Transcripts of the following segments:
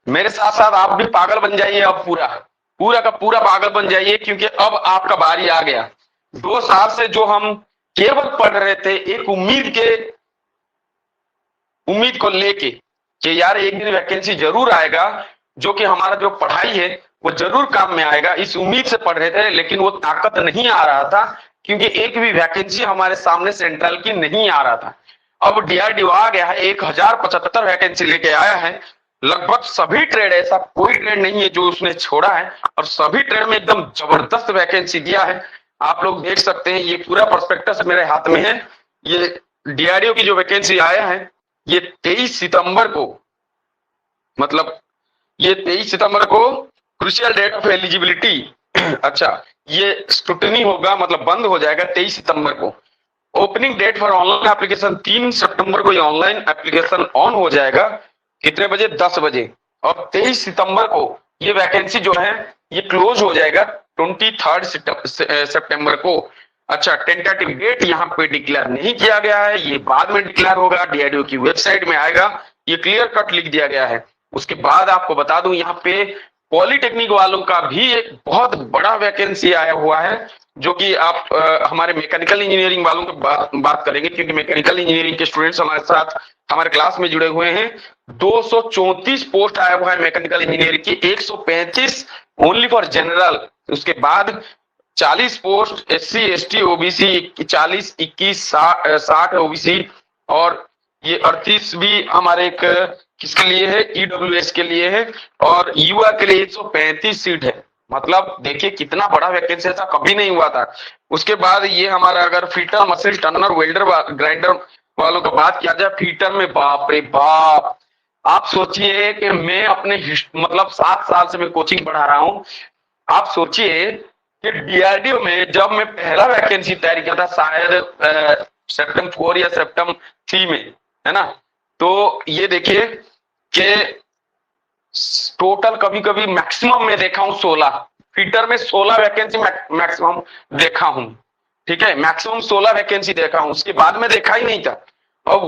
मेरे साथ साथ आप भी पागल बन जाइए, अब पूरा पूरा का पूरा पागल बन जाइए, क्योंकि अब आपका बारी आ गया। 2 साल से जो हम केवल पढ़ रहे थे एक उम्मीद को लेके कि यार एक दिन वैकेंसी जरूर आएगा, जो कि हमारा जो पढ़ाई है वो जरूर काम में आएगा, इस उम्मीद से पढ़ रहे थे, लेकिन वो ताकत नहीं आ रहा था, क्योंकि एक भी वैकेंसी हमारे सामने सेंट्रल की नहीं आ रहा था। अब डीआरडीओ आ गया है, 1075 वैकेंसी लेके आया है। लगभग सभी ट्रेड, ऐसा कोई ट्रेड नहीं है जो उसने छोड़ा है, और सभी ट्रेड में एकदम जबरदस्त वैकेंसी दिया है। आप लोग देख सकते हैं, ये पूरा प्रोस्पेक्टस मेरे हाथ में है। ये डीआरडीओ की जो वैकेंसी आया है, ये 23 सितंबर को, मतलब ये 23 सितंबर को क्रूशियल डेट ऑफ एलिजिबिलिटी अच्छा, ये स्क्रूटनी होगा, मतलब बंद हो जाएगा 23 सितंबर को। Opening date for online application 3 सितंबर को ये ऑनलाइन एप्लीकेशन ऑन हो जाएगा। कितने बजे? 10 बजे। और 23 सितंबर को ये वैकेंसी जो है ये क्लोज हो जाएगा 23 सितंबर को। अच्छा, टेंटेटिव डेट यहाँ पे डिक्लेयर नहीं किया गया है, ये बाद में डिक्लेयर होगा, डीआरडीओ की वेबसाइट में आएगा, ये क्लियर कट लिख दिया गया है। उसके बाद आपको बता दूं, यहाँ पे पॉलिटेक्निक वालों का भी एक बहुत बड़ा वैकेंसी आया हुआ है, जो कि आप हमारे मैकेनिकल इंजीनियरिंग वालों की बात करेंगे, क्योंकि मैकेनिकल इंजीनियरिंग के स्टूडेंट्स हमारे साथ हमारे क्लास में जुड़े हुए हैं। 234 पोस्ट आया हुआ है मैकेनिकल इंजीनियरिंग की, 135 ओनली फॉर जनरल। उसके बाद 40 post SC ST OBC, 40 21 60 OBC, और ये 38 भी हमारे एक किसके लिए है? EWS के लिए है, और युवा के लिए 135 सीट है। मतलब देखिए कितना बड़ा वैकेंसी था, कभी नहीं हुआ था। उसके बाद ये हमारा अगर fitter, machine Turner, welder, grinder वालों का बात किया जाए, फीटर में बाप रे बाप, आप सोचिए कि मैं अपने मतलब 7 साल से मैं कोचिंग पढ़ा रहा हूँ। आप सोचिए कि डीआरडीओ में जब मैं पहला वैकेंसी तैयारी किया था, शायद सेप्टेम्बर 4 या सेप्टेम्बर 3 में, है ना, तो ये देखिए कि टोटल कभी कभी मैक्सिमम में देखा हूं 16, फीटर में 16 वैकेंसी मैक्सिमम देखा हूं। ठीक है, मैक्सिमम 16 वैकेंसी देखा हूं, उसके बाद में देखा ही नहीं था। अब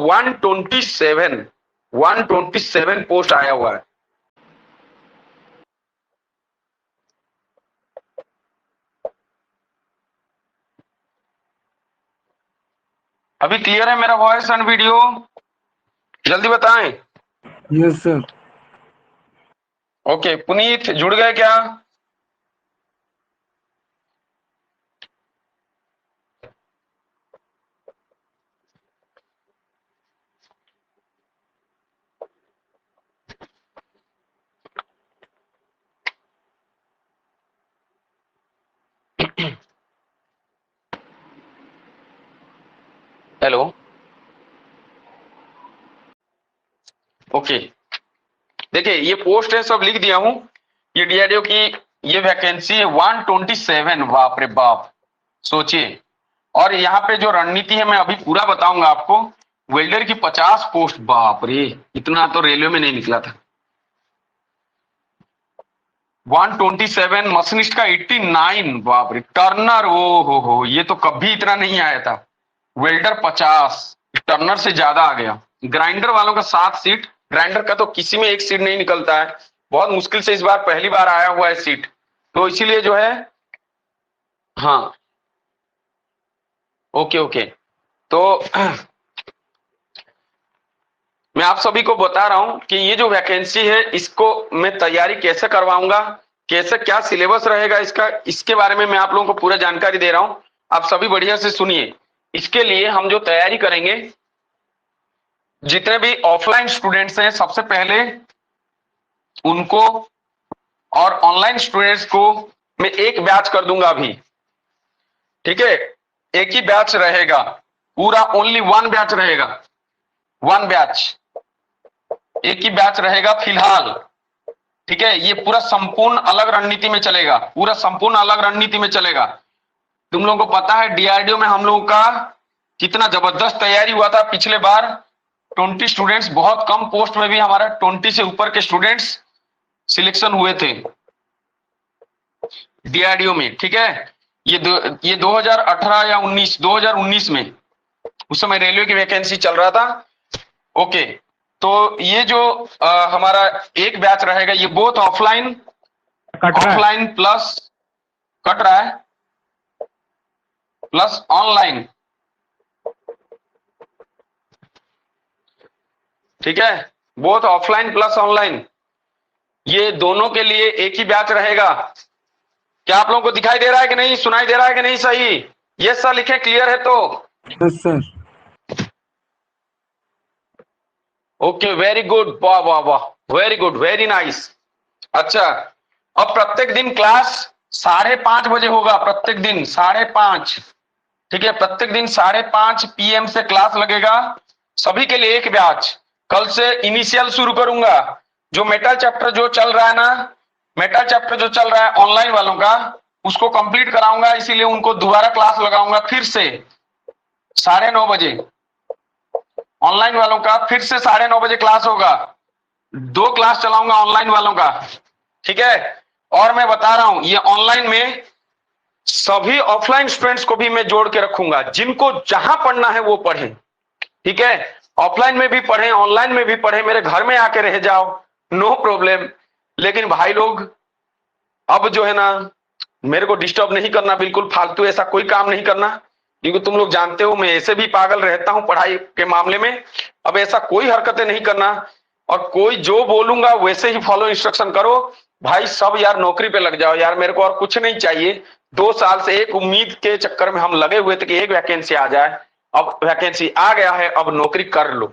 127 पोस्ट आया हुआ है। अभी क्लियर है मेरा वॉइस एंड वीडियो? जल्दी बताएं। Yes sir. ओके, पुनीत जुड़ गए क्या? Hello, okay. देखिए ये पोस्ट है, सब लिख दिया हूं। ये डीआरडीओ की ये वैकेंसी है 127, बाप रे बाप, सोचिए। और यहाँ पे जो रणनीति है मैं अभी पूरा बताऊंगा आपको। वेल्डर की 50 पोस्ट, बाप रे, इतना तो रेलवे में नहीं निकला था। 127, मशीनिस्ट का 89, बाप रे। टर्नर, ओ हो, ये तो कभी इतना नहीं आया था। वेल्डर 50, टर्नर से ज्यादा आ गया। ग्राइंडर वालों का 7 सीट, ग्राइंडर का तो किसी में एक सीट नहीं निकलता है, बहुत मुश्किल से इस बार पहली बार आया हुआ है सीट, तो इसीलिए जो है, हाँ, ओके ओके। तो मैं आप सभी को बता रहा हूं कि ये जो वैकेंसी है इसको मैं तैयारी कैसे करवाऊंगा, कैसे क्या सिलेबस रहेगा इसका, इसके बारे में मैं आप लोगों को पूरा जानकारी दे रहा हूं। आप सभी बढ़िया से सुनिए। इसके लिए हम जो तैयारी करेंगे, जितने भी ऑफलाइन स्टूडेंट्स हैं सबसे पहले उनको, और ऑनलाइन स्टूडेंट्स को मैं एक बैच कर दूंगा अभी। ठीक है, एक ही बैच रहेगा, पूरा ओनली 1 बैच रहेगा, 1 बैच, एक ही बैच रहेगा फिलहाल। ठीक है, ये पूरा संपूर्ण अलग रणनीति में चलेगा, पूरा संपूर्ण अलग रणनीति में चलेगा। तुम लोगों को पता है डीआरडीओ में हम लोगों का कितना जबरदस्त तैयारी हुआ था पिछले बार। 20 स्टूडेंट्स, बहुत कम पोस्ट में भी हमारा 20 से ऊपर के स्टूडेंट्स सिलेक्शन हुए थे डीआरडीओ में। ठीक है, ये 2018 या 2019 में, उस समय रेलवे की वैकेंसी चल रहा था। ओके, तो ये जो हमारा एक बैच रहेगा, ये both offline offline plus cut रहा है प्लस ऑनलाइन, ठीक है, बोथ ऑफलाइन प्लस ऑनलाइन, ये दोनों के लिए एक ही बैच रहेगा। क्या आप लोगों को दिखाई दे रहा है कि नहीं, सुनाई दे रहा है कि नहीं सही? यस सर लिखे, क्लियर है तो? Yes sir. Okay, very good, वाह वाह वाह, वेरी गुड, वेरी नाइस। अच्छा, अब प्रत्येक दिन क्लास 5:30 बजे होगा, प्रत्येक दिन 5:30, ठीक है, प्रत्येक दिन 5:30 PM से क्लास लगेगा, सभी के लिए एक बैच। कल से इनिशियल शुरू करूंगा, जो मेटल चैप्टर जो चल रहा है ना, मेटल चैप्टर जो चल रहा है ऑनलाइन वालों का, उसको कंप्लीट कराऊंगा, इसीलिए उनको दोबारा क्लास लगाऊंगा फिर से 9:30 बजे। ऑनलाइन वालों का फिर से 9:30 बजे क्लास होगा, 2 क्लास चलाऊंगा ऑनलाइन वालों का, ठीक है। और मैं बता रहा हूं, ये ऑनलाइन में सभी ऑफलाइन स्टूडेंट्स को भी मैं जोड़ के रखूंगा, जिनको जहां पढ़ना है वो पढ़ें, ठीक है, ऑफलाइन में भी पढ़ें, ऑनलाइन में भी पढ़ें, मेरे घर में आके रह जाओ, नो प्रॉब्लम। लेकिन भाई लोग, अब जो है ना, मेरे को डिस्टर्ब नहीं करना, बिल्कुल फालतू ऐसा कोई काम नहीं करना, क्योंकि तुम लोग जानते हो मैं ऐसे भी पागल रहता हूं पढ़ाई के मामले में। अब ऐसा कोई हरकतें नहीं करना, और कोई जो बोलूंगा वैसे ही फॉलो इंस्ट्रक्शन करो भाई। सब यार नौकरी पे लग जाओ यार, मेरे को और कुछ नहीं चाहिए। 2 साल से एक उम्मीद के चक्कर में हम लगे हुए थे कि एक वैकेंसी आ जाए, अब वैकेंसी आ गया है, अब नौकरी कर लो।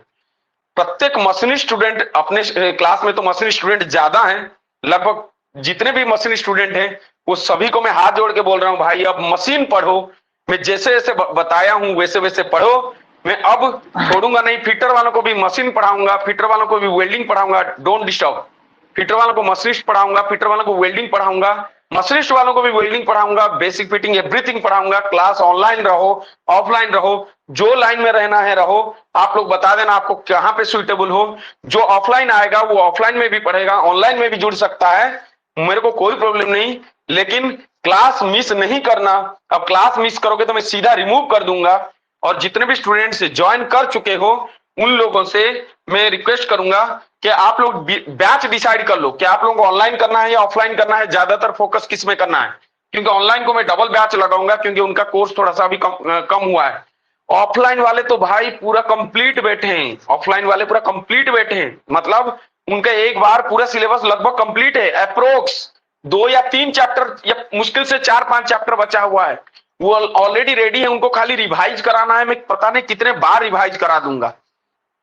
प्रत्येक मशीनी स्टूडेंट, अपने क्लास में तो मशीनी स्टूडेंट ज्यादा हैं, लगभग जितने भी मशीनी स्टूडेंट हैं वो सभी को मैं हाथ जोड़ के बोल रहा हूं, भाई अब मशीन पढ़ो, मैं जैसे जैसे बताया हूं वैसे वैसे पढ़ो। मैं अब छोड़ूंगा नहीं, फिटर वालों को भी मशीन पढ़ाऊंगा, फिटर वालों को भी वेल्डिंग पढ़ाऊंगा, डोंट डिस्टर्ब। फिटर वालों को मशीनिस्ट पढ़ाऊंगा, फिटर वालों को वेल्डिंग पढ़ाऊंगा, मशीनिस्ट वालों को भी वेल्डिंग पढ़ाऊंगा, बेसिक फिटिंग एवरीथिंग पढ़ाऊंगा। क्लास ऑनलाइन रहो ऑफलाइन रहो, जो लाइन में रहना है रहो, आप लोग बता देना आपको कहां पे सुइटेबल हो। जो ऑफलाइन आएगा वो ऑफलाइन में भी पढ़ेगा, ऑनलाइन में भी जुड़ सकता है, मेरे को कोई प्रॉब्लम नहीं, लेकिन क्लास मिस नहीं करना। अब क्लास मिस करोगे तो मैं सीधा रिमूव कर दूंगा। और जितने भी स्टूडेंट्स ज्वाइन कर चुके हो उन लोगों से मैं रिक्वेस्ट करूंगा कि आप लोग बैच डिसाइड कर लो कि आप लोगों को ऑनलाइन करना है या ऑफलाइन करना है, ज्यादातर फोकस किस में करना है, क्योंकि ऑनलाइन को मैं डबल बैच लगाऊंगा, क्योंकि उनका कोर्स थोड़ा सा अभी कम हुआ है। ऑफलाइन वाले तो भाई पूरा कंप्लीट बैठे हैं, ऑफलाइन वाले पूरा कंप्लीट बैठे हैं, मतलब उनका एक बार पूरा सिलेबस लगभग कंप्लीट है, अप्रोक्स 2 या 3 चैप्टर या मुश्किल से 4-5 चैप्टर बचा हुआ है, वो ऑलरेडी रेडी है, उनको खाली रिवाइज कराना है। मैं पता नहीं कितने बार रिवाइज करा दूंगा।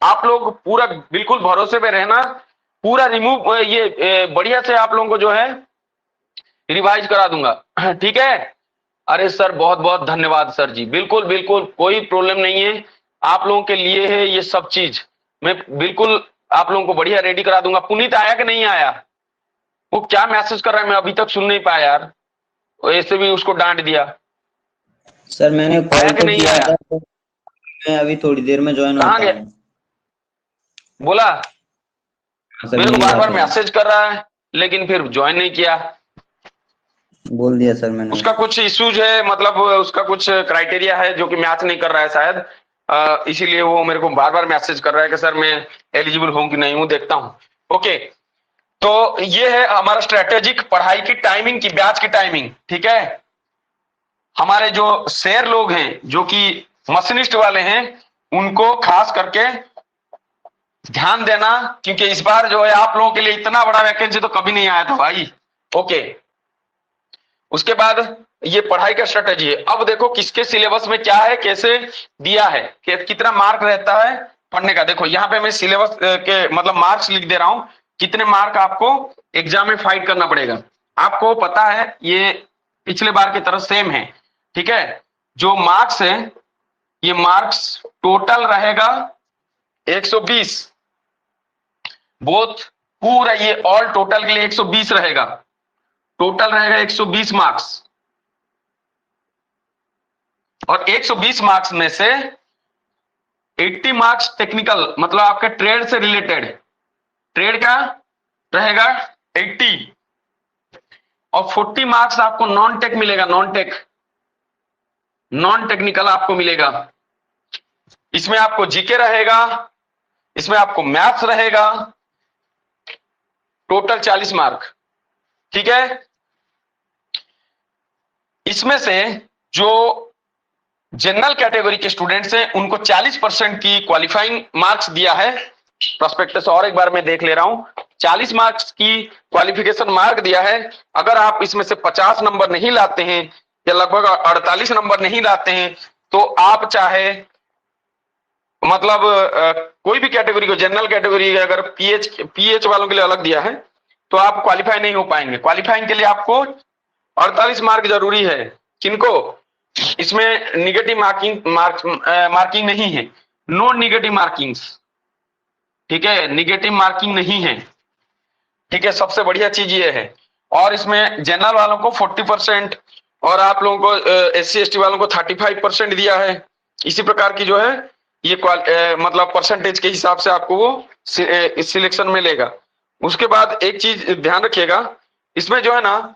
आप लोग पूरा बिल्कुल भरोसे पे रहना, पूरा रिमूव ये बढ़िया से आप लोगों को जो है रिवाइज करा दूंगा, ठीक है। अरे सर बहुत बहुत धन्यवाद सर जी, बिल्कुल बिल्कुल कोई प्रॉब्लम नहीं है, आप लोगों के लिए है ये सब चीज, मैं बिल्कुल आप लोगों को बढ़िया रेडी करा दूंगा। पुनीत आया कि नहीं आया? वो क्या मैसेज कर रहा है मैं अभी तक सुन नहीं पाया यार, ऐसे भी उसको डांट दिया। सर मैंने कॉल तो नहीं किया आया? था, तो मैं अभी थोड़ी देर में ज्वाइन कहाँ होता गया? हूँ। बोला सर मेरे को मेरी बार बात बार है। मैसेज कर रहा है लेकिन फिर ज्वाइन नहीं किया। बोल दिया सर मैंने। उसका कुछ इश्यूज है, मतलब उसका कुछ क्राइटेरिया है जो कि मैच नहीं कर रहा है शायद, इसीलिए वो मेरे को बार बार मैसेज कर रहा है कि सर मैं एलिजिबल हूं कि नहीं हूं, देखता हूं। ओके, तो ये है हमारा स्ट्रेटेजिक पढ़ाई की टाइमिंग की, बैच की टाइमिंग, ठीक है। हमारे जो शेर लोग हैं जो कि मशीनिस्ट वाले हैं, उनको खास करके ध्यान देना, क्योंकि इस बार जो है आप लोगों के लिए इतना बड़ा वैकेंसी तो कभी नहीं आया था भाई। ओके, उसके बाद ये पढ़ाई का स्ट्रेटेजी है। अब देखो किसके सिलेबस में क्या है, कैसे दिया है, कितना मार्क रहता है पढ़ने का। देखो यहाँ पे मैं सिलेबस के मतलब मार्क्स लिख दे रहा हूं, कितने मार्क आपको एग्जाम में फाइट करना पड़ेगा। आपको पता है ये पिछले बार की तरह सेम है, ठीक है। जो मार्क्स है ये मार्क्स टोटल रहेगा 120, बोथ पूरा ये ऑल टोटल के लिए 120 रहेगा, टोटल रहेगा 120 मार्क्स। और 120 मार्क्स में से 80 मार्क्स टेक्निकल, मतलब आपके ट्रेड से रिलेटेड, ट्रेड का रहेगा 80, और 40 मार्क्स आपको नॉन टेक मिलेगा, नॉन टेक्निकल आपको मिलेगा। इसमें आपको जीके रहेगा, इसमें आपको मैथ्स रहेगा, टोटल 40 मार्क। ठीक है, इसमें से जो जनरल कैटेगरी के स्टूडेंट्स हैं उनको 40% की क्वालिफाइंग मार्क्स दिया है। प्रोस्पेक्टस और एक बार मैं देख ले रहा हूं, 40 मार्क्स की क्वालिफिकेशन मार्क दिया है। अगर आप इसमें से 50 नंबर नहीं लाते हैं या लगभग 48 नंबर नहीं लाते हैं तो आप चाहे मतलब कोई भी कैटेगरी को, जनरल कैटेगरी अगर पीएच वालों के लिए अलग दिया है तो आप क्वालिफाई नहीं हो पाएंगे। क्वालिफाइंग के लिए आपको 48 मार्क जरूरी है। किनको? इसमें निगेटिव मार्किंग नहीं है, नो निगेटिव मार्किंग्स। ठीक है, निगेटिव मार्किंग नहीं है। ठीक है, सबसे बढ़िया चीज ये है। और इसमें जनरल वालों को 40% और आप लोगों को SC ST वालों को 35% दिया है। इसी प्रकार की जो है ये मतलब परसेंटेज के हिसाब से आपको वो सिलेक्शन में लेगा। उसके बाद एक चीज ध्यान रखिएगा, इसमें जो है ना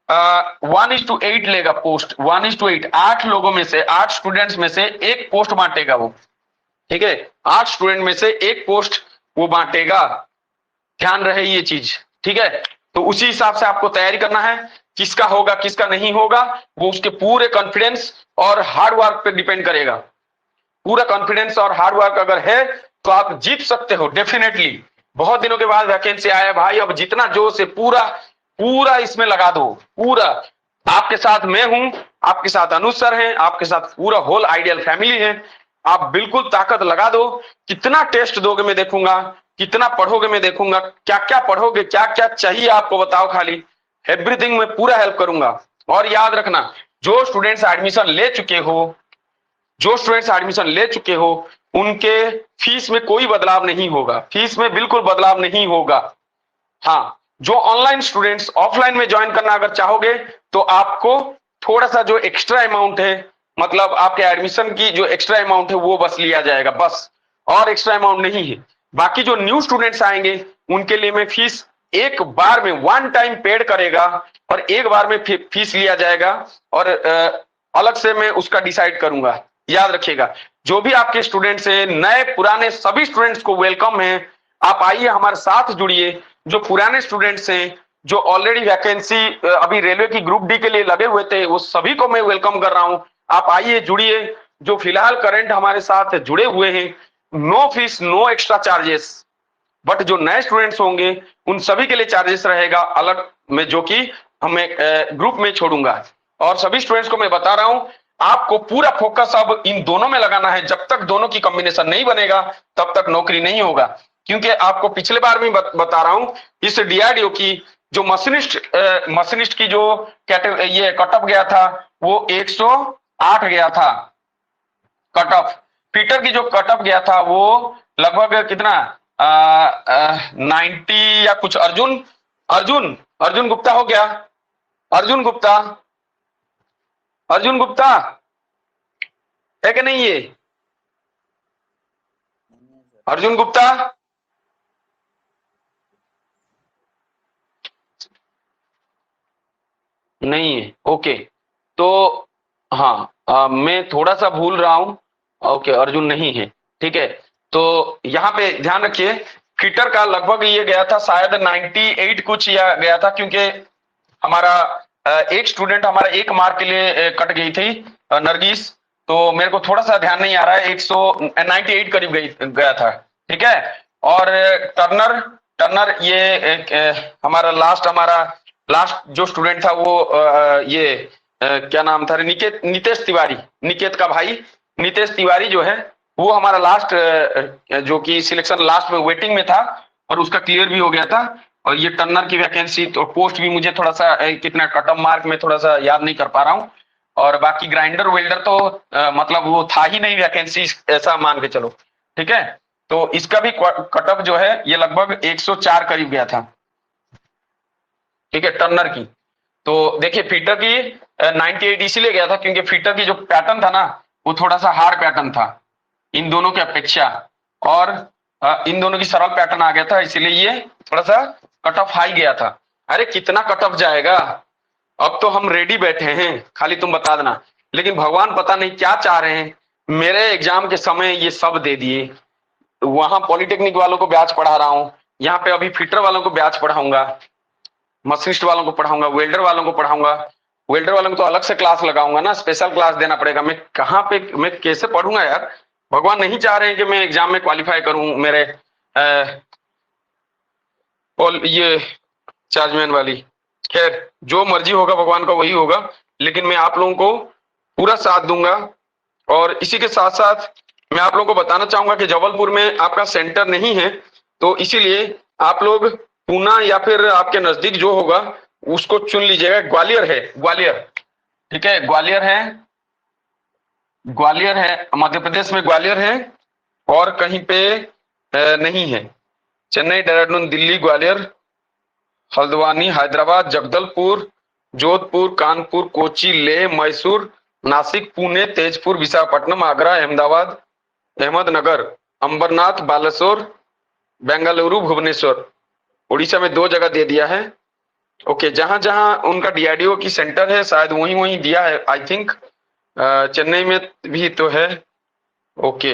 1:8 लेगा पोस्ट, 1:8। 8 लोगों में से, 8 स्टूडेंट्स में से एक पोस्ट बांटेगा वो। ठीक है, 8 स्टूडेंट में से एक पोस्ट वो बांटेगा, ध्यान रहे ये चीज। ठीक है, तो उसी हिसाब से आपको तैयारी करना है, किसका होगा किसका नहीं होगा वो उसके पूरे कॉन्फिडेंस और हार्ड वर्क पे डिपेंड करेगा। पूरा कॉन्फिडेंस और हार्ड वर्क अगर है तो आप जीत सकते हो डेफिनेटली। बहुत दिनों के बाद वैकेंसी आया भाई, अब जितना जोश से पूरा इसमें लगा दो। पूरा आपके साथ मैं हूं, आपके साथ अनुज सर हैं, आपके साथ पूरा होल आइडियल फैमिली है। आप बिल्कुल ताकत लगा दो। कितना टेस्ट दोगे मैं देखूंगा, कितना पढ़ोगे मैं देखूंगा, क्या क्या पढ़ोगे, क्या क्या चाहिए आपको बताओ, खाली एवरीथिंग में पूरा हेल्प करूंगा। और याद रखना, जो स्टूडेंट्स एडमिशन ले चुके हो उनके फीस में कोई बदलाव नहीं होगा, फीस में बिल्कुल बदलाव नहीं होगा। हाँ, जो ऑनलाइन स्टूडेंट्स ऑफलाइन में ज्वाइन करना अगर चाहोगे तो आपको थोड़ा सा जो एक्स्ट्रा अमाउंट है, मतलब आपके एडमिशन की जो एक्स्ट्रा अमाउंट है वो बस लिया जाएगा, बस, और एक्स्ट्रा अमाउंट नहीं है। बाकी जो न्यू स्टूडेंट्स आएंगे उनके लिए मैं फीस एक बार में वन टाइम पेड करेगा और एक बार में फीस लिया जाएगा और अलग से मैं उसका डिसाइड करूंगा। याद रखिएगा, जो भी आपके स्टूडेंट्स हैं, नए पुराने सभी स्टूडेंट्स को वेलकम है। आप आइए हमारे साथ जुड़िए। जो पुराने स्टूडेंट्स हैं, जो ऑलरेडी वैकेंसी अभी रेलवे की ग्रुप डी के लिए लगे हुए थे, वो सभी को मैं वेलकम कर रहा हूं। आप आइए, जुड़िए। जो फिलहाल करंट हमारे साथ जुड़े हुए हैं, no fees, no extra charges. But जो नए स्टूडेंट्स होंगे उन सभी के लिए चार्जेस रहेगा अलग में, जो कि हमें ग्रुप में छोड़ूंगा। और सभी स्टूडेंट्स को मैं बता रहा हूं, आपको पूरा फोकस अब इन दोनों में लगाना है। जब तक दोनों की कॉम्बिनेशन नहीं बनेगा तब तक नौकरी नहीं होगा। क्योंकि आपको पिछले बार भी बता रहा हूं, इस DRDO की जो मशीनिस्ट की जो ये कटअप गया था वो 108 गया था कटअप। पीटर की जो कटअप गया था वो लगभग कितना 90 या कुछ। अर्जुन गुप्ता हो गया। अर्जुन गुप्ता है कि नहीं? ये अर्जुन गुप्ता नहीं है। ओके, तो हाँ, मैं थोड़ा सा भूल रहा हूं। ओके, अर्जुन नहीं है। ठीक है, तो यहाँ पे ध्यान रखिए, फिटर का लगभग ये गया था शायद 98 कुछ या गया था, क्योंकि हमारा एक स्टूडेंट हमारा 1 मार्क के लिए कट गई थी, नरगिस। तो मेरे को थोड़ा सा ध्यान नहीं आ रहा है, 198 करीब गया था। ठीक है, और टर्नर ये हमारा लास्ट जो स्टूडेंट था वो क्या नाम था, नितेश तिवारी, निकेत का भाई नितेश तिवारी जो है वो हमारा लास्ट जो कि सिलेक्शन लास्ट में वेटिंग में था और उसका क्लियर भी हो गया था। और ये टर्नर की वैकेंसी तो पोस्ट भी मुझे थोड़ा सा कितना कटअप मार्क में थोड़ा सा याद नहीं कर पा रहा हूँ। और बाकी ग्राइंडर वेल्डर तो मतलब वो था ही नहीं वैकेंसी, ऐसा मान के चलो। ठीक है, तो इसका भी कटअप जो है ये लगभग 104 करीब गया था। ठीक है, टर्नर की। तो देखिए फीटर की 98 इसीलिए गया था क्योंकि फीटर की जो पैटर्न था ना वो थोड़ा सा हार्ड पैटर्न था इन दोनों के अपेक्षा, और इन दोनों की सरल पैटर्न आ गया था, इसीलिए ये थोड़ा सा कट ऑफ हाई गया था। अरे कितना कट ऑफ जाएगा, अब तो हम रेडी बैठे हैं, खाली तुम बता देना। लेकिन भगवान पता नहीं क्या चाह रहे हैं, मेरे एग्जाम के समय ये सब दे दिए। वहां पॉलिटेक्निक वालों को बैच पढ़ा रहा हूँ, यहाँ पे अभी फिटर वालों को बैच पढ़ाऊंगा, मशीनिस्ट वालों को पढ़ाऊंगा, वेल्डर वालों को पढ़ाऊंगा। वेल्डर वालों को तो अलग से क्लास लगाऊंगा ना, स्पेशल क्लास देना पड़ेगा। मैं कहाँ पे, मैं कैसे पढ़ूंगा यार? भगवान नहीं चाह रहे हैं कि मैं एग्जाम में क्वालिफाई करूं मेरे और ये चार्जमैन वाली। खैर जो मर्जी होगा भगवान का वही होगा, लेकिन मैं आप लोगों को पूरा साथ दूंगा। और इसी के साथ साथ मैं आप लोगों को बताना चाहूंगा कि जबलपुर में आपका सेंटर नहीं है, तो इसीलिए आप लोग पूना या फिर आपके नजदीक जो होगा उसको चुन लीजिएगा। ग्वालियर है, ग्वालियर, ठीक है, ग्वालियर है, ग्वालियर है, मध्य प्रदेश में ग्वालियर है, और कहीं पे नहीं है। चेन्नई, देहरादून, दिल्ली, ग्वालियर, हल्द्वानी, हैदराबाद, जगदलपुर, जोधपुर, कानपुर, कोची, लेह, मैसूर, नासिक, पुणे, तेजपुर, विशाखापट्टनम, आगरा, अहमदाबाद, अहमदनगर, अंबरनाथ, बालेश्वर, बेंगलुरु, भुवनेश्वर। उड़ीसा में 2 जगह दे दिया है। ओके, जहां जहां उनका डीआरडीओ की सेंटर है शायद वहीं वहीं दिया है आई थिंक। चेन्नई में भी तो है। ओके,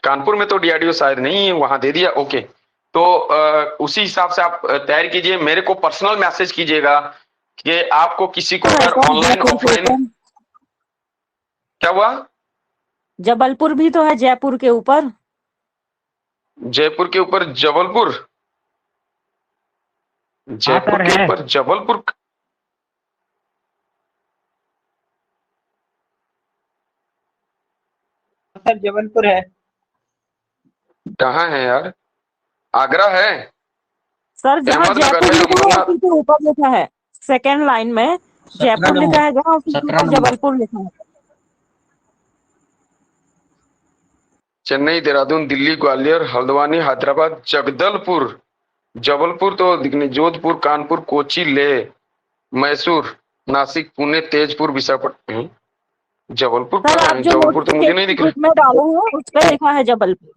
कानपुर में तो डीआरडीओ शायद नहीं है, वहां दे दिया। ओके, तो उसी हिसाब से आप तैयारी कीजिए। मेरे को पर्सनल मैसेज कीजिएगा कि आपको किसी को अगर ऑनलाइन ऑफलाइन। क्या हुआ? जबलपुर भी तो है, जयपुर के ऊपर। जयपुर के ऊपर जबलपुर? जयपुर के ऊपर जबलपुर? सर जबलपुर है। कहाँ है यार? आगरा है? सर जहाँ अहमदनगर जयपुर है, लिखा है अंबरनाथ। उसी के ऊपर लिखा है, सेकेंड लाइन में जयपुर लिखा है जहाँ, उसी के ऊपर जबलपुर लिखा है। चेन्नई, देहरादून, दिल्ली, ग्वालियर, हल्द्वानी, हैदराबाद, जगदलपुर, जबलपुर तो दिखने, जोधपुर, कानपुर, कोची, लेह, मैसूर, नासिक, पुणे, तेजपुर, विशाखापट्टनम। जबलपुर सर कहाँ आप है? जो जबलपुर तो मुझे नहीं दिख ग्रुप में डाले हैं उस पर लिखा है जबलपुर।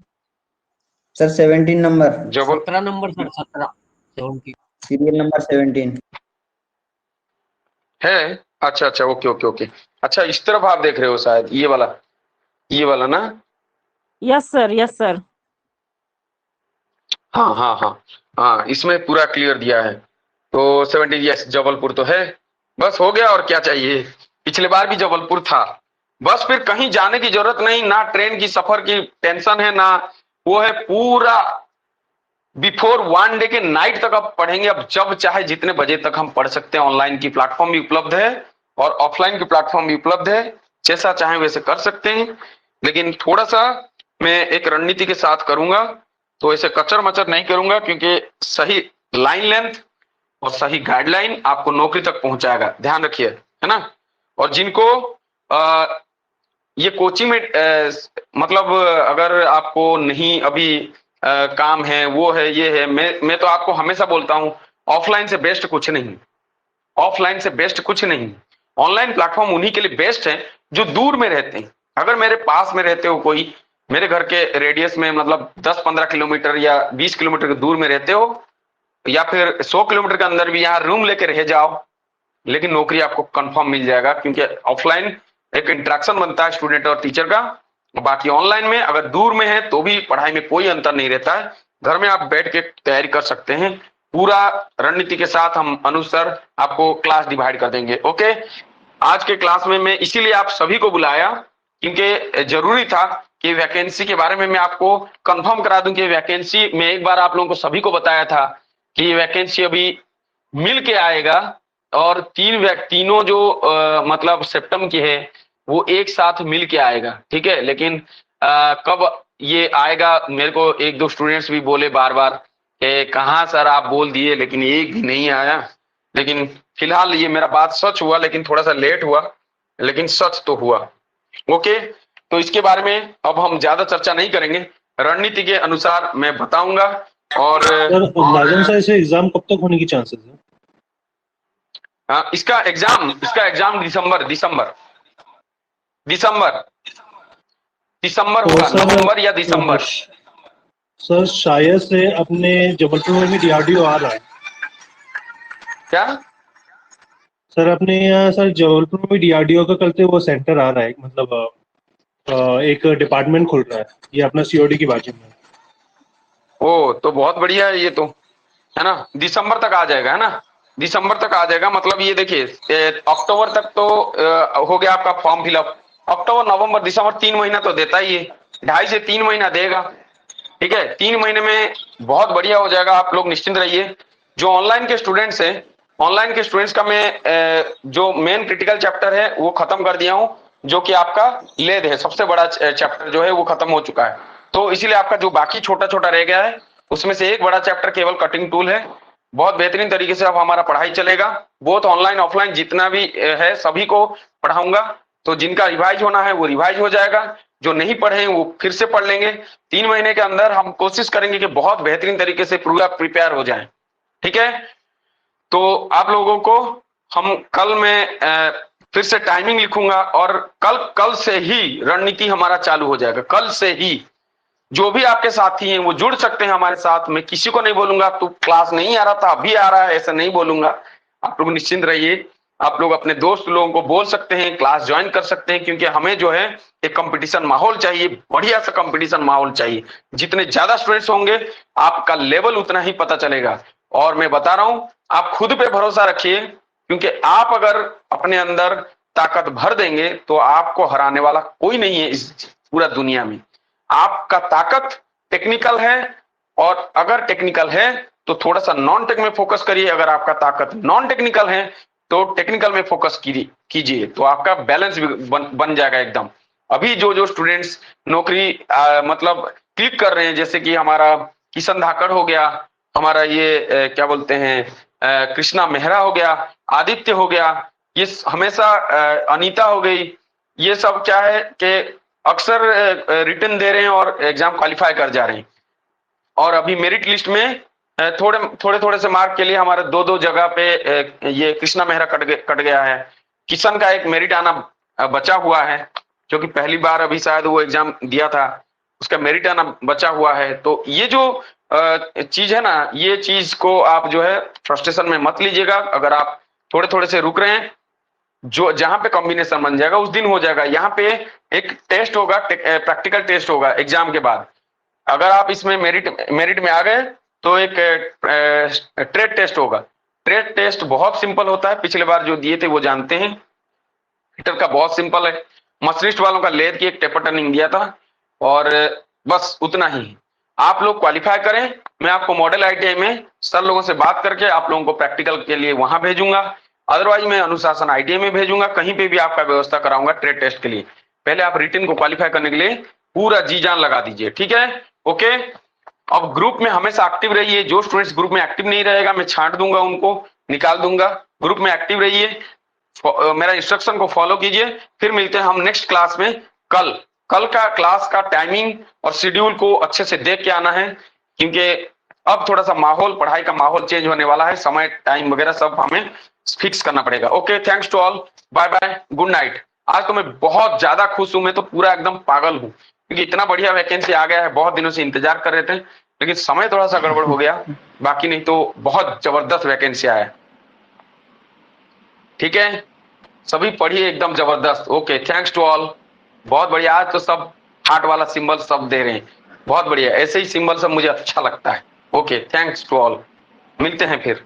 सर 17 नंबर, रहा। जबल 17 नंबर सर, 17 सीरियल नंबर 17 है? अच्छा अच्छा, ओके ओके ओके। अच्छा, इस तरफ आप देख रहे हो शायद, ये वाला ना? Yes sir, yes sir. हाँ हाँ हाँ हाँ, इसमें पूरा क्लियर दिया है। तो 17, यस, जबलपुर तो है। बस हो गया, और क्या चाहिए? पिछले बार भी जबलपुर था। बस फिर कहीं जाने की जरूरत नहीं, ना ट्रेन की सफर की टेंशन है, ना वो है। पूरा बिफोर 1 डे के नाइट तक आप पढ़ेंगे। अब जब चाहे जितने बजे तक हम पढ़ सकते हैं। ऑनलाइन की प्लेटफॉर्म भी उपलब्ध है और ऑफलाइन की प्लेटफॉर्म भी उपलब्ध है, जैसा चाहे वैसे कर सकते हैं। लेकिन थोड़ा सा मैं एक रणनीति के साथ करूंगा, तो ऐसे कचर मचर नहीं करूंगा, क्योंकि सही लाइन लेंथ और सही गाइडलाइन आपको नौकरी तक पहुंचाएगा। ध्यान रखिए, है ना? और जिनको ये कोचिंग में मतलब अगर आपको नहीं अभी काम है, वो है, ये है, मैं तो आपको हमेशा बोलता हूं, ऑफलाइन से बेस्ट कुछ नहीं, ऑफलाइन से बेस्ट कुछ नहीं। ऑनलाइन प्लेटफॉर्म उन्हीं के लिए बेस्ट है जो दूर में रहते हैं। अगर मेरे पास में रहते हो, कोई मेरे घर के रेडियस में, मतलब 10-15 किलोमीटर या 20 किलोमीटर के दूर में रहते हो, या फिर 100 किलोमीटर के अंदर भी यहाँ रूम लेके रह जाओ, लेकिन नौकरी आपको कंफर्म मिल जाएगा, क्योंकि ऑफलाइन एक इंटरेक्शन बनता है स्टूडेंट और टीचर का। बाकी ऑनलाइन में अगर दूर में है तो भी पढ़ाई में कोई अंतर नहीं रहता है। घर में आप बैठ के तैयारी कर सकते हैं। पूरा रणनीति के साथ हम अनुसार आपको क्लास डिवाइड कर देंगे। ओके, आज के क्लास में मैं इसीलिए आप सभी को बुलाया, क्योंकि जरूरी था कि वैकेंसी के बारे में मैं आपको कंफर्म करा दूं कि वैकेंसी, मैं एक बार आप लोगों को सभी को बताया था कि ये वैकेंसी अभी मिल के आएगा, और तीनों जो मतलब सेप्टम की है वो एक साथ मिल के आएगा, ठीक है। लेकिन कब ये आएगा, मेरे को 1-2 स्टूडेंट्स भी बोले बार बार कि कहाँ सर आप बोल दिए, लेकिन एक भी नहीं आया। लेकिन फिलहाल ये मेरा बात सच हुआ, लेकिन थोड़ा सा लेट हुआ, लेकिन सच तो हुआ। ओके, तो इसके बारे में अब हम ज्यादा चर्चा नहीं करेंगे, रणनीति के अनुसार मैं बताऊंगा। और नाज़िम सर, इसे एग्जाम कब तक होने की चांसेस है? इसका एग्जाम दिसंबर होगा, नवंबर या दिसंबर। सर शायद से अपने जबलपुर में भी डीआरडीओ आ रहा है क्या? सर? अपने यहाँ सर जबलपुर में भी डीआरडीओ का कल से वो सेंटर आ रहा है, मतलब एक डिपार्टमेंट खुल रहा है, ये अपना सीओडी की बाजू में। ओ तो बहुत बढ़िया है ये तो, है ना। दिसंबर तक आ जाएगा, है ना, दिसंबर तक आ जाएगा। मतलब ये देखिए अक्टूबर तक तो हो गया आपका फॉर्म फिलअप। अक्टूबर नवंबर दिसंबर 3 महीना तो देता ही है, 2.5 से 3 महीना देगा। ठीक है, 3 महीने में बहुत बढ़िया हो जाएगा, आप लोग निश्चिंत रहिए। जो ऑनलाइन के स्टूडेंट्स हैं, ऑनलाइन के स्टूडेंट्स का मैं जो मेन क्रिटिकल चैप्टर है वो खत्म कर दिया हूं, जो कि आपका लेद है, सबसे बड़ा चैप्टर जो है वो खत्म हो चुका है। तो इसीलिए आपका जो बाकी छोटा छोटा रह गया है उसमें से एक बड़ा चैप्टर केवल कटिंग टूल है। बहुत बेहतरीन तरीके से अब हमारा पढ़ाई चलेगा, बोथ ऑनलाइन ऑफलाइन जितना भी है सभी को पढ़ाऊंगा। तो जिनका रिवाइज होना है वो रिवाइज हो जाएगा, जो नहीं पढ़े हैं वो फिर से पढ़ लेंगे। 3 महीने के अंदर हम कोशिश करेंगे कि बहुत बेहतरीन तरीके से पूरा प्रिपेयर हो जाए। ठीक है, तो आप लोगों को हम कल में फिर से टाइमिंग लिखूंगा और कल से ही रणनीति हमारा चालू हो जाएगा। कल से ही जो भी आपके साथी हैं वो जुड़ सकते हैं हमारे साथ। मैं किसी को नहीं बोलूंगा तू क्लास नहीं आ रहा था अभी आ रहा है, ऐसा नहीं बोलूंगा। आप लोग निश्चिंत रहिए, आप लोग अपने दोस्त लोगों को बोल सकते हैं, क्लास ज्वाइन कर सकते हैं, क्योंकि हमें जो है एक कंपटीशन माहौल चाहिए, बढ़िया सा कंपटीशन माहौल चाहिए। जितने ज्यादा स्टूडेंट्स होंगे आपका लेवल उतना ही पता चलेगा। और मैं बता रहा हूं, आप खुद पे भरोसा रखिए, क्योंकि आप अगर अपने अंदर ताकत भर देंगे तो आपको हराने वाला कोई नहीं है इस पूरा दुनिया में। आपका ताकत टेक्निकल है, और अगर टेक्निकल है तो थोड़ा सा नॉन टेक में फोकस करिए। अगर आपका ताकत नॉन टेक्निकल है तो टेक्निकल में फोकस कीजिए, तो आपका बैलेंस भी बन जाएगा एकदम। अभी जो स्टूडेंट्स नौकरी मतलब क्लिक कर रहे हैं, जैसे कि हमारा किशन धाकड़ हो गया, हमारा ये क्या बोलते हैं कृष्णा मेहरा हो गया, आदित्य हो गया, ये हमेशा अनीता हो गई, ये सब क्या है कि अक्सर रिटर्न दे रहे हैं और एग्जाम क्वालिफाई कर जा रहे हैं। और अभी मेरिट लिस्ट में थोड़े से मार्क के लिए हमारे 2-2 जगह पे ये कृष्णा मेहरा कट गया है। किशन का एक मेरिट आना बचा हुआ है, क्योंकि पहली बार अभी शायद वो एग्जाम दिया था, उसका मेरिट आना बचा हुआ है। तो ये जो चीज है ना, ये चीज को आप जो है फ्रस्ट्रेशन में मत लीजिएगा। अगर आप थोड़े से रुक रहे हैं, जो जहां पे कॉम्बिनेशन बन जाएगा उस दिन हो जाएगा। यहाँ पे एक टेस्ट होगा, प्रैक्टिकल टेस्ट होगा एग्जाम के बाद। अगर आप इसमें मेरिट में आ गए तो एक ट्रेड टेस्ट होगा। ट्रेड टेस्ट बहुत सिंपल होता है, पिछले बार जो दिए थे वो जानते हैं। फिटर का बहुत सिंपल है, मशीनिस्ट वालों का लेद की एक टेपर टर्निंग दिया था, और बस उतना ही। आप लोग क्वालिफाई करें, मैं आपको मॉडल आईटीआई में सर लोगों से बात करके आप लोगों को प्रैक्टिकल के लिए वहां भेजूंगा। अदरवाइज मैं अनुशासन आईटीआई में भेजूंगा, कहीं पे भी आपका व्यवस्था कराऊंगा ट्रेड टेस्ट के लिए। पहले आप रिटन को क्वालिफाई करने के लिए पूरा जी जान लगा दीजिए, ठीक है। ओके, अब ग्रुप में हमेशा एक्टिव रहिए। जो स्टूडेंट्स ग्रुप में एक्टिव नहीं रहेगा मैं छांट दूंगा, उनको निकाल दूंगा। ग्रुप में एक्टिव रहिए, मेरा इंस्ट्रक्शन को फॉलो कीजिए। फिर मिलते हैं हम नेक्स्ट क्लास में। कल का क्लास का टाइमिंग और शेड्यूल को अच्छे से देख के आना है, क्योंकि अब थोड़ा सा माहौल, पढ़ाई का माहौल चेंज होने वाला है। समय टाइम वगैरह सब हमें फिक्स करना पड़ेगा। Okay, thanks to all, bye bye, good night. आज तो मैं बहुत ज्यादा खुश हूं, मैं तो पूरा एकदम पागल हूं, क्योंकि इतना बढ़िया वैकेंसी आ गया है। बहुत दिनों से इंतजार कर रहे थे, लेकिन समय थोड़ा सा गड़बड़ हो गया, बाकी नहीं तो बहुत जबरदस्त वैकेंसी आया है। ठीक है, सभी पढ़िए एकदम जबरदस्त। ओके, थैंक्स टू ऑल, बहुत बढ़िया। आज तो सब हार्ट वाला सिंबल सब दे रहे हैं, बहुत बढ़िया। ऐसे ही सिंबल सब मुझे अच्छा लगता है। ओके, थैंक्स टू ऑल, मिलते हैं फिर।